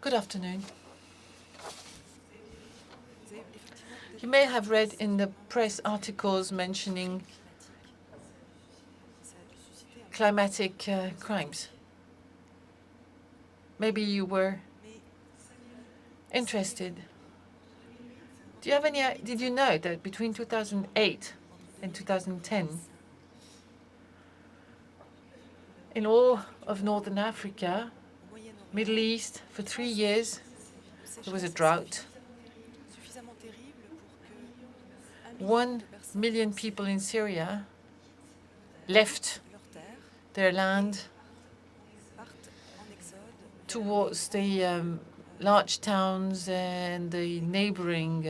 Good afternoon. You may have read in the press articles mentioning climatic crimes. Maybe you were interested. Did you know that between 2008 and 2010, in all of Northern Africa, Middle East, for 3 years, there was a drought. 1 million people in Syria left their land towards the large towns and the neighboring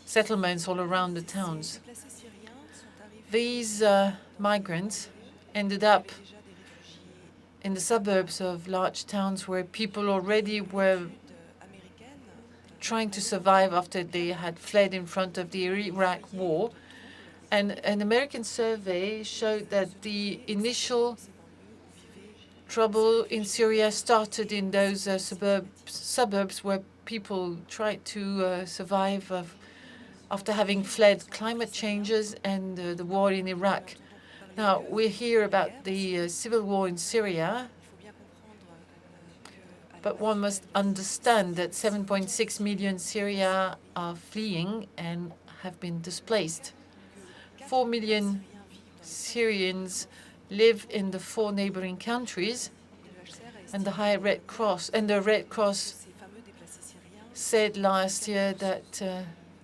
settlements all around the towns. These migrants ended up in the suburbs of large towns where people already were trying to survive after they had fled in front of the Iraq war. And an American survey showed that the initial trouble in Syria started in those suburbs where people tried to survive after having fled climate changes and the war in Iraq. Now, we hear about the civil war in Syria, but one must understand that 7.6 million Syria are fleeing and have been displaced. 4 million Syrians live in the 4 neighboring countries, and the Red Cross said last year that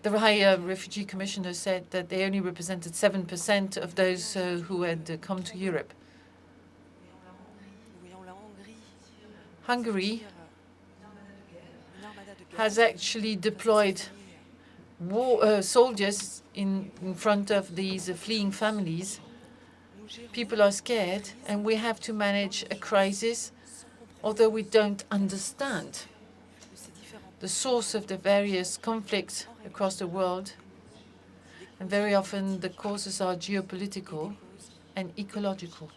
the High Refugee Commissioner said that they only represented 7% of those who had come to Europe. Hungary has actually deployed soldiers in front of these fleeing families. People are scared, and we have to manage a crisis, although we don't understand the source of the various conflicts across the world. And very often the causes are geopolitical and ecological.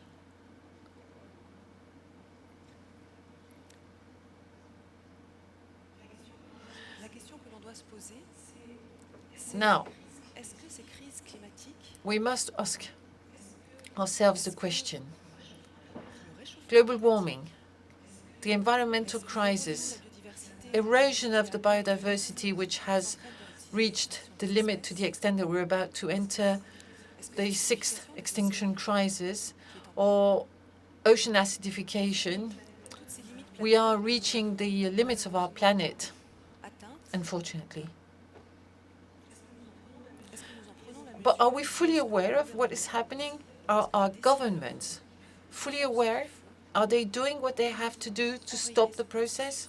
Now, we must ask ourselves the question: global warming, the environmental crisis, erosion of the biodiversity, which has reached the limit to the extent that we're about to enter the 6th extinction crisis, or ocean acidification. We are reaching the limits of our planet, unfortunately. But are we fully aware of what is happening? Are our governments fully aware? Are they doing what they have to do to stop the process?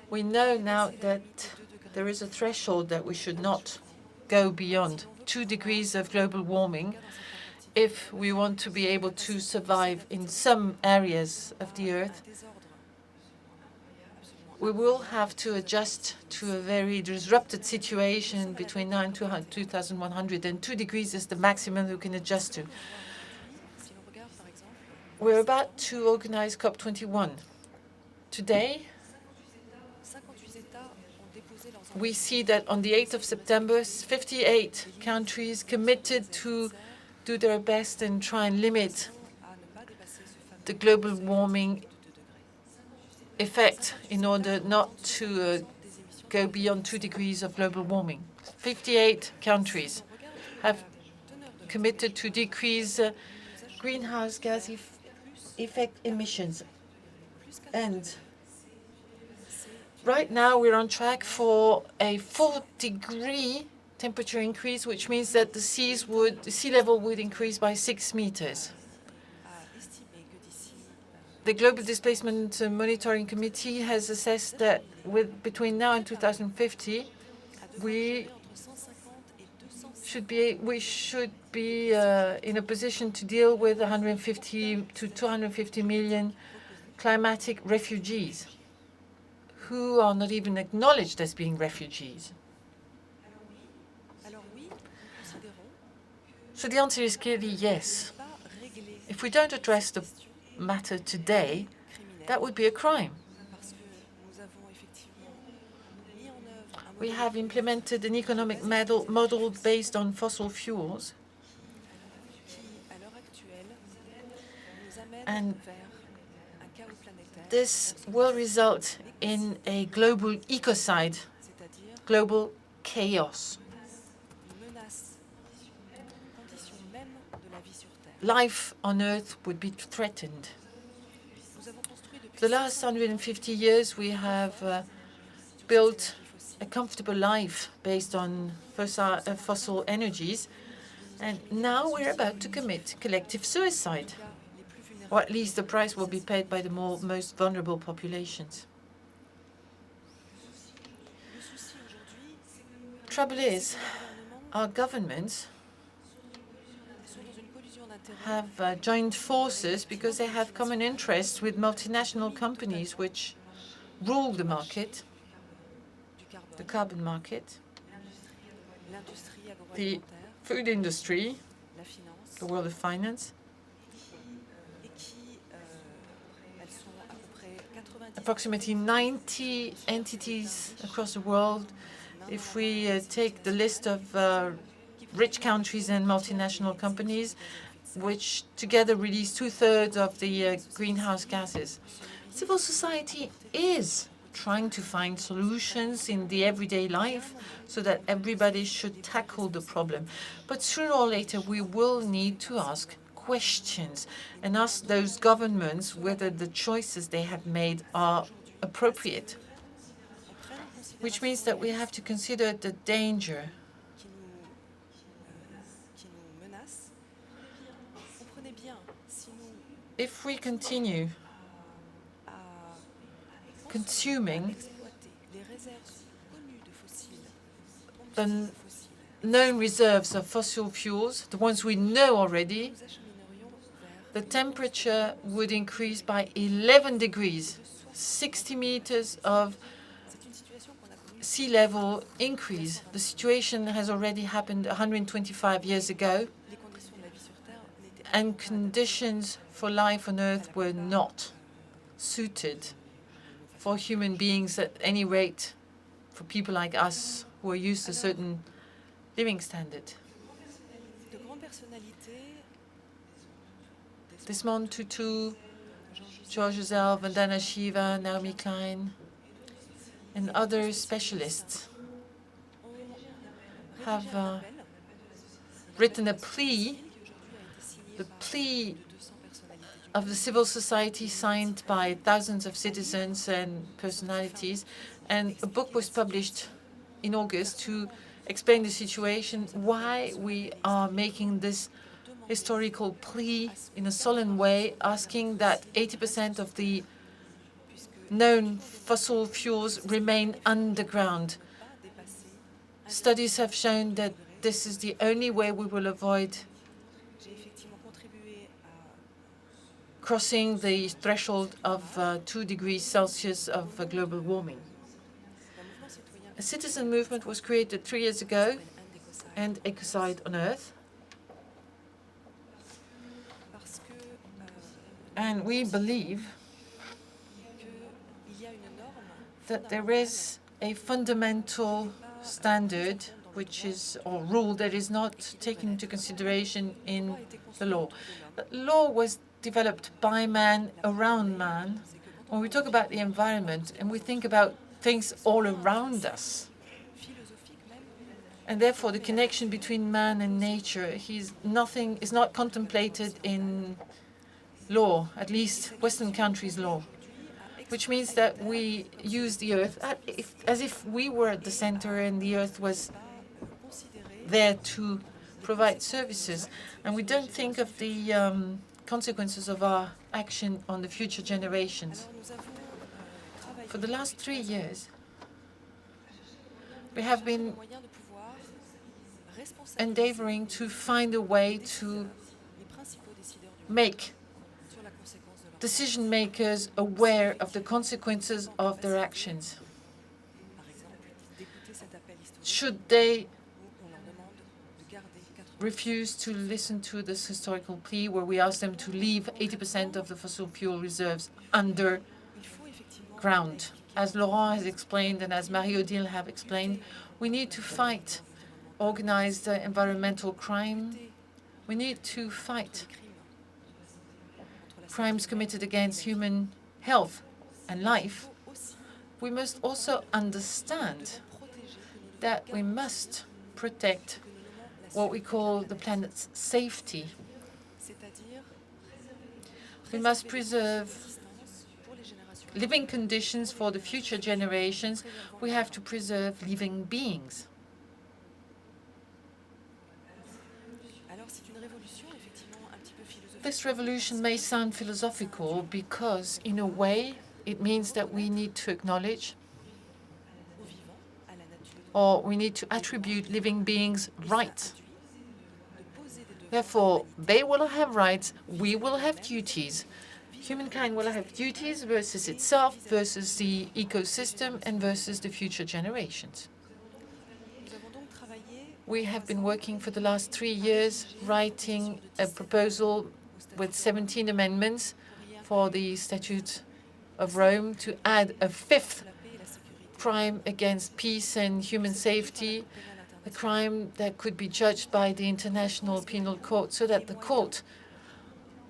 We know now that there is a threshold that we should not go beyond: 2 degrees of global warming if we want to be able to survive in some areas of the Earth. We will have to adjust to a very disrupted situation between now and 2100, and 2 degrees is the maximum we can adjust to. We're about to organize COP21. Today, we see that on the 8th of September, 58 countries committed to do their best and try and limit the global warming effect in order not to go beyond 2 degrees of global warming. 58 countries have committed to decrease greenhouse gas effect emissions. And right now, we're on track for a 4-degree temperature increase, which means that the sea level would increase by 6 meters. The Global Displacement Monitoring Committee has assessed that between now and 2050, we should be in a position to deal with 150 to 250 million climatic refugees who are not even acknowledged as being refugees. So the answer is clearly yes. If we don't address the matter today, that would be a crime. We have implemented an economic model based on fossil fuels, and this will result in a global ecocide, global chaos. Life on Earth would be threatened. For the last 150 years, we have built a comfortable life based on fossil energies, and now we're about to commit collective suicide, or at least the price will be paid by the most vulnerable populations. Trouble is, our governments have joined forces because they have common interests with multinational companies which rule the market, the carbon market, the food industry, the world of finance. Approximately 90 entities across the world. If we take the list of rich countries and multinational companies, which together release 2/3 of the greenhouse gases. Civil society is trying to find solutions in the everyday life so that everybody should tackle the problem. But sooner or later, we will need to ask questions and ask those governments whether the choices they have made are appropriate, which means that we have to consider the danger. If we continue consuming the known reserves of fossil fuels, the ones we know already, the temperature would increase by 11 degrees, 60 meters of sea level increase. The situation has already happened 125 years ago, and conditions for life on Earth were not suited for human beings, at any rate, for people like us who are used to a certain living standard. Desmond Tutu, George Giselle, Vandana Shiva, Naomi Klein, and other specialists have written a plea, the plea of the civil society signed by thousands of citizens and personalities, and a book was published in August to explain the situation, why we are making this historical plea in a solemn way, asking that 80% of the known fossil fuels remain underground. Studies have shown that this is the only way we will avoid crossing the threshold of 2 degrees Celsius of global warming. A citizen movement was created 3 years ago, and Ecocide on Earth. And we believe that there is a fundamental standard which is, or rule, that is not taken into consideration in the law. The law was developed by man, around man. When we talk about the environment and we think about things all around us, and therefore the connection between man and nature is not contemplated in law, at least Western countries' law, which means that we use the Earth as if we were at the center and the Earth was there to provide services. And we don't think of the consequences of our action on the future generations. For the last 3 years, we have been endeavoring to find a way to make decision makers aware of the consequences of their actions. Should they refused to listen to this historical plea where we asked them to leave 80% of the fossil fuel reserves underground. As Laurent has explained and as Marie-Odile have explained, we need to fight organized environmental crime. We need to fight crimes committed against human health and life. We must also understand that we must protect what we call the planet's safety. We must preserve living conditions for the future generations. We have to preserve living beings. This revolution may sound philosophical because, in a way, it means that we need to acknowledge or we need to attribute living beings rights. Therefore, they will have rights, we will have duties. Humankind will have duties versus itself, versus the ecosystem, and versus the future generations. We have been working for the last 3 years, writing a proposal with 17 amendments for the Statute of Rome to add a 5th crime against peace and human safety, a crime that could be judged by the International Penal Court, so that the court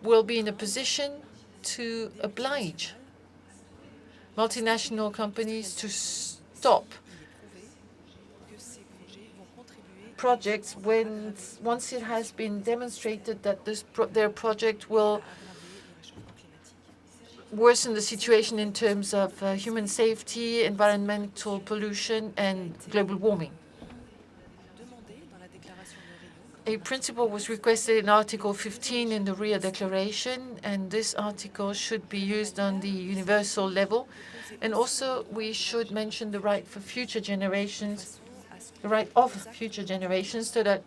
will be in a position to oblige multinational companies to stop projects once it has been demonstrated that their project will worsen the situation in terms of human safety, environmental pollution, and global warming. A principle was requested in Article 15 in the Rio Declaration, and this article should be used on the universal level. And also, we should mention the right for future generations, the right of future generations, so that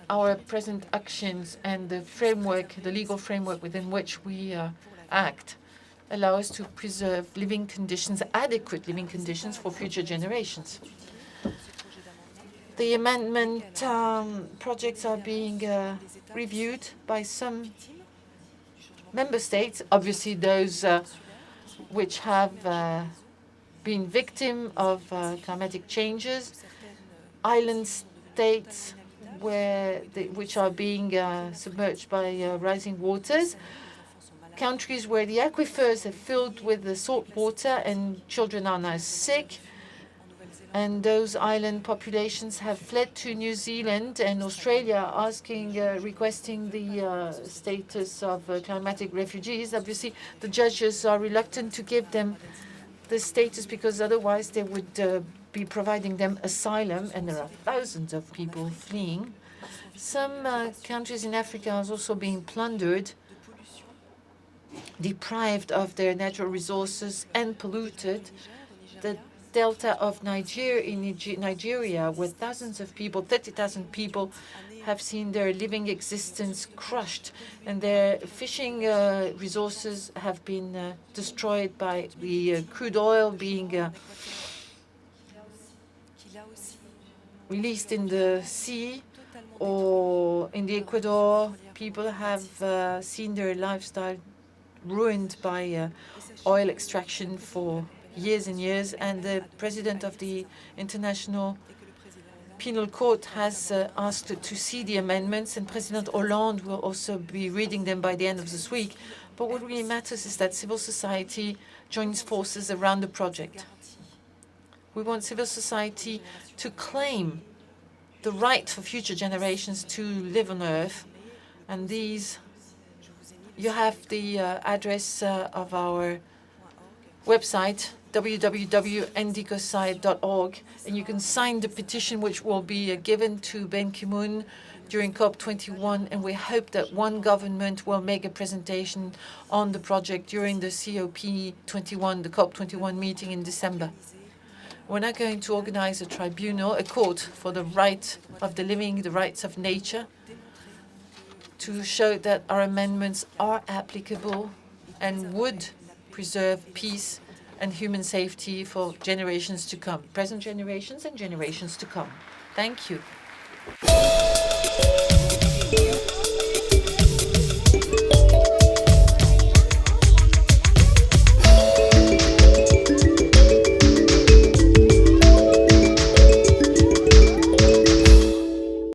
our present actions and the framework, the legal framework within which we act, allow us to preserve living conditions, adequate living conditions for future generations. The amendment projects are being reviewed by some member states, obviously those which have been victim of climatic changes, island states which are being submerged by rising waters, countries where the aquifers are filled with the salt water and children are now sick, and those island populations have fled to New Zealand and Australia, requesting the status of climatic refugees. Obviously, the judges are reluctant to give them this status because otherwise they would be providing them asylum, and there are thousands of people fleeing. Some countries in Africa are also being plundered, deprived of their natural resources, and polluted. The delta of Nigeria, where thousands of people, 30,000 people, have seen their living existence crushed, and their fishing resources have been destroyed by the crude oil being released in the sea, or in the Ecuador, people have seen their lifestyle ruined by oil extraction for years and years, and the president of the International Penal Court has asked to see the amendments, and President Hollande will also be reading them by the end of this week. But what really matters is that civil society joins forces around the project. We want civil society to claim the right for future generations to live on Earth, and these, you have the address of our website, www.ndicocide.org, and you can sign the petition which will be given to Ban Ki-moon during COP21, and we hope that one government will make a presentation on the project during the COP21, the COP21 meeting in December. We're not going to organize a tribunal, a court for the right of the living, the rights of nature, to show that our amendments are applicable and would preserve peace and human safety for generations to come, present generations and generations to come. Thank you.